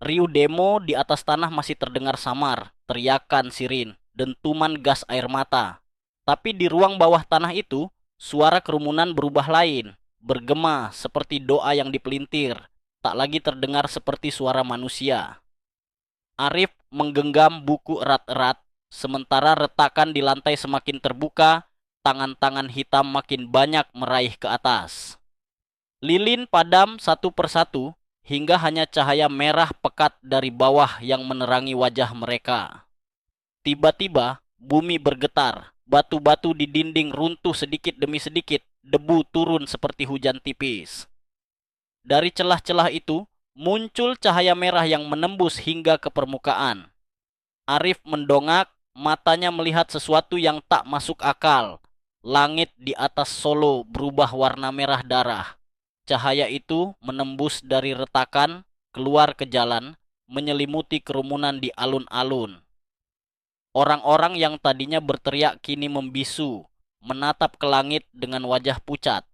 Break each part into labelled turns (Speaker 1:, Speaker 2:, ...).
Speaker 1: Riuh demo di atas tanah masih terdengar samar, teriakan sirin, dentuman gas air mata. Tapi di ruang bawah tanah itu, suara kerumunan berubah lain, bergema seperti doa yang dipelintir, tak lagi terdengar seperti suara manusia. Arif menggenggam buku erat-erat, sementara retakan di lantai semakin terbuka, tangan-tangan hitam makin banyak meraih ke atas. Lilin padam satu persatu, hingga hanya cahaya merah pekat dari bawah yang menerangi wajah mereka. Tiba-tiba, bumi bergetar, batu-batu di dinding runtuh sedikit demi sedikit, debu turun seperti hujan tipis. Dari celah-celah itu, muncul cahaya merah yang menembus hingga ke permukaan. Arif mendongak, matanya melihat sesuatu yang tak masuk akal. Langit di atas Solo berubah warna merah darah. Cahaya itu menembus dari retakan, keluar ke jalan, menyelimuti kerumunan di alun-alun. Orang-orang yang tadinya berteriak kini membisu, menatap ke langit dengan wajah pucat.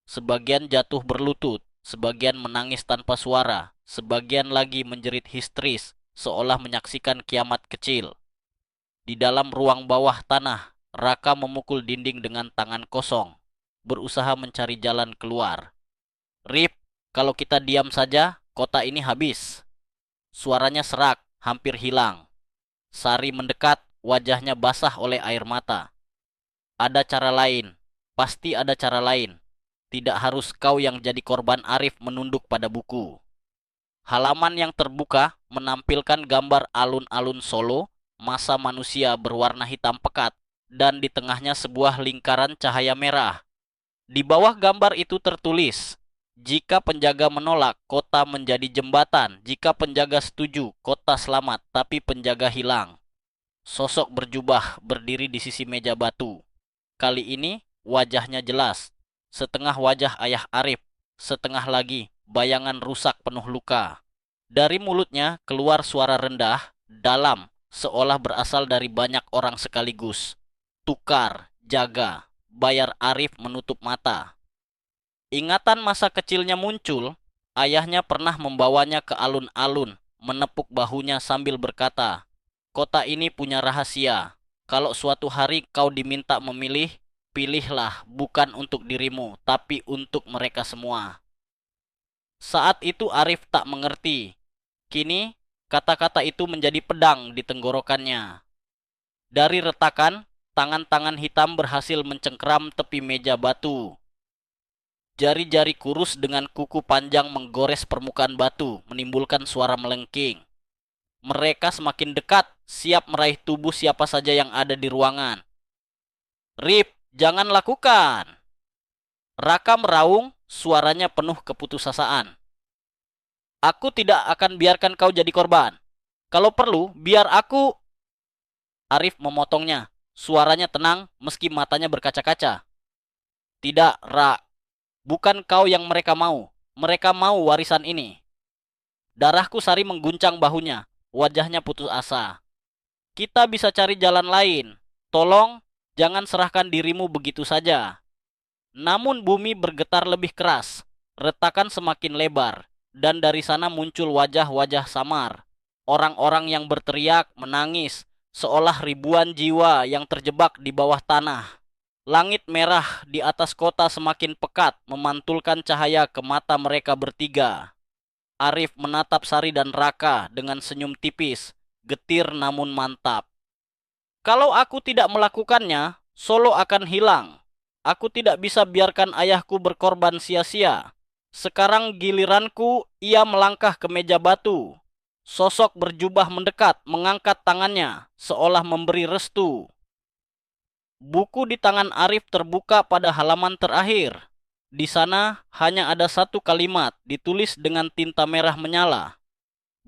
Speaker 1: Sebagian jatuh berlutut, sebagian menangis tanpa suara, sebagian lagi menjerit histeris, seolah menyaksikan kiamat kecil. Di dalam ruang bawah tanah, Raka memukul dinding dengan tangan kosong, berusaha mencari jalan keluar. Rip, kalau kita diam saja, kota ini habis. Suaranya serak, hampir hilang. Sari mendekat, wajahnya basah oleh air mata. Ada cara lain, pasti ada cara lain. Tidak harus kau yang jadi korban Arif menunduk pada buku. Halaman yang terbuka menampilkan gambar alun-alun Solo, masa manusia berwarna hitam pekat, dan di tengahnya sebuah lingkaran cahaya merah. Di bawah gambar itu tertulis, jika penjaga menolak, kota menjadi jembatan. Jika penjaga setuju, kota selamat, tapi penjaga hilang. Sosok berjubah berdiri di sisi meja batu. Kali ini wajahnya jelas. Setengah wajah ayah Arif, setengah lagi bayangan rusak penuh luka. Dari mulutnya keluar suara rendah, dalam, seolah berasal dari banyak orang sekaligus. Tukar, jaga, bayar. Arif menutup mata. Ingatan masa kecilnya muncul, ayahnya pernah membawanya ke alun-alun, menepuk bahunya sambil berkata, kota ini punya rahasia. Kalau suatu hari kau diminta memilih, pilihlah bukan untuk dirimu, tapi untuk mereka semua. Saat itu Arif tak mengerti. Kini, kata-kata itu menjadi pedang di tenggorokannya. Dari retakan, tangan-tangan hitam berhasil mencengkeram tepi meja batu. Jari-jari kurus dengan kuku panjang menggores permukaan batu, menimbulkan suara melengking. Mereka semakin dekat, siap meraih tubuh siapa saja yang ada di ruangan. Rip, jangan lakukan. Raka meraung, suaranya penuh keputusasaan. Aku tidak akan biarkan kau jadi korban. Kalau perlu, biar aku... Arif memotongnya. Suaranya tenang meski matanya berkaca-kaca. Tidak, Ra. Bukan kau yang mereka mau. Mereka mau warisan ini. Darahku Sari mengguncang bahunya. Wajahnya putus asa. Kita bisa cari jalan lain. Tolong, jangan serahkan dirimu begitu saja. Namun bumi bergetar lebih keras. Retakan semakin lebar. Dan dari sana muncul wajah-wajah samar. Orang-orang yang berteriak, menangis. Seolah ribuan jiwa yang terjebak di bawah tanah. Langit merah di atas kota semakin pekat, memantulkan cahaya ke mata mereka bertiga. Arif menatap Sari dan Raka dengan senyum tipis, getir namun mantap. Kalau aku tidak melakukannya, Solo akan hilang. Aku tidak bisa biarkan ayahku berkorban sia-sia. Sekarang giliranku, ia melangkah ke meja batu. Sosok berjubah mendekat, mengangkat tangannya, seolah memberi restu. Buku di tangan Arif terbuka pada halaman terakhir. Di sana hanya ada satu kalimat ditulis dengan tinta merah menyala.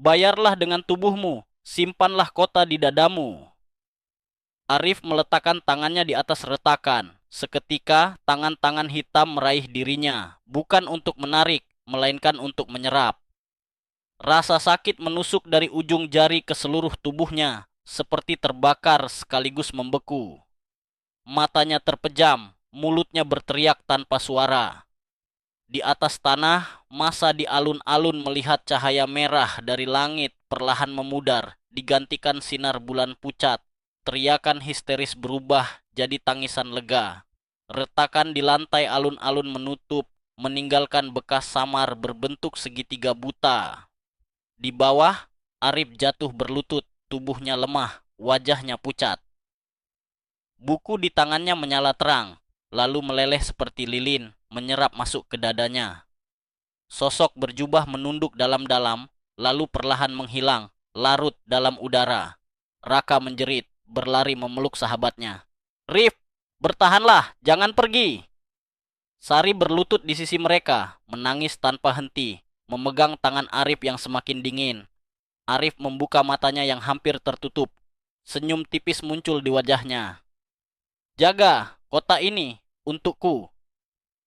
Speaker 1: Bayarlah dengan tubuhmu, simpanlah kota di dadamu. Arif meletakkan tangannya di atas retakan. Seketika tangan-tangan hitam meraih dirinya, bukan untuk menarik, melainkan untuk menyerap. Rasa sakit menusuk dari ujung jari ke seluruh tubuhnya, seperti terbakar sekaligus membeku. Matanya terpejam, mulutnya berteriak tanpa suara. Di atas tanah, masa di alun-alun melihat cahaya merah dari langit perlahan memudar, digantikan sinar bulan pucat. Teriakan histeris berubah jadi tangisan lega. Retakan di lantai alun-alun menutup, meninggalkan bekas samar berbentuk segitiga buta. Di bawah, Arif jatuh berlutut, tubuhnya lemah, wajahnya pucat. Buku di tangannya menyala terang, lalu meleleh seperti lilin, menyerap masuk ke dadanya. Sosok berjubah menunduk dalam-dalam, lalu perlahan menghilang, larut dalam udara. Raka menjerit, berlari memeluk sahabatnya. "Rif, bertahanlah, jangan pergi!" Sari berlutut di sisi mereka, menangis tanpa henti, memegang tangan Arif yang semakin dingin. Arif membuka matanya yang hampir tertutup. Senyum tipis muncul di wajahnya. "Jaga kota ini untukku."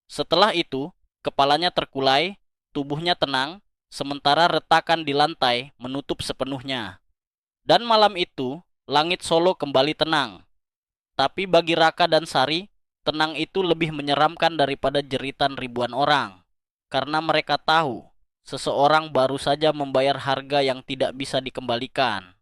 Speaker 1: Setelah itu, kepalanya terkulai, tubuhnya tenang, sementara retakan di lantai menutup sepenuhnya. Dan malam itu, langit Solo kembali tenang. Tapi bagi Raka dan Sari, tenang itu lebih menyeramkan daripada jeritan ribuan orang. Karena mereka tahu, seseorang baru saja membayar harga yang tidak bisa dikembalikan.